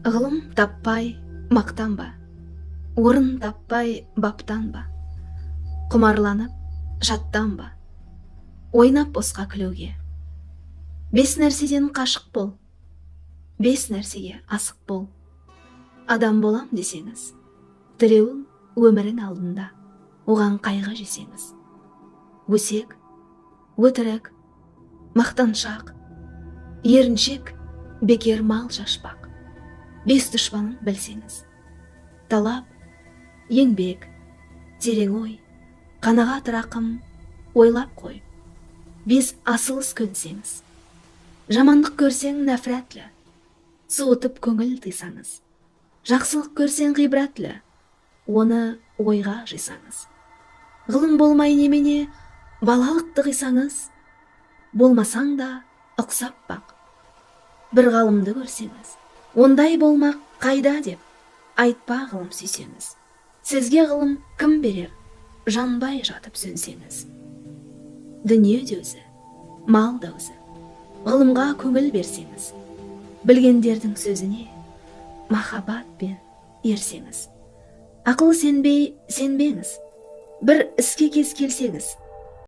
Ғылым таппай мақтанба, орын таппай баптанба, құмарланып жаттанба, ойнап босқа күлуге. 5 нәрседен қашық бол, 5 нәрсеге асық бол. Адам болам десеңіз, тілеуің өмірін алдында, оған қайғы жесеңіз. Өсек, өтірік, мақтаншақ, еріншек, бекер мал шашпақ. 5 дұшпанын білсеңіз. Талап, еңбек, терең ой, қанағат рақым, ойлап қой. 5 асылыс көнсеңіз. Жамандық көрсең нәфрәтлі, суытып көңіл тыйсаңыз. Жақсылық көрсең ғибратлі, оны ойға жисаңыз. Ғылым болмай немене, балалықты қисаңыз, болмасаң да ұқсап бақ. Бір ғалымды көрсеңіз, ондай болмақ қайда деп, айтпа ғылым сүйсеңіз. Сізге ғылым кім берер, жанбай жатып сөнсеңіз. Дүние де өзі, мал да өзі, ғылымға көңіл берсеңіз. Білгендердің сөзіне махаббатпен ерсеңіз. Ақыл сенбей сенбеңіз, бір іске кез келсеңіз.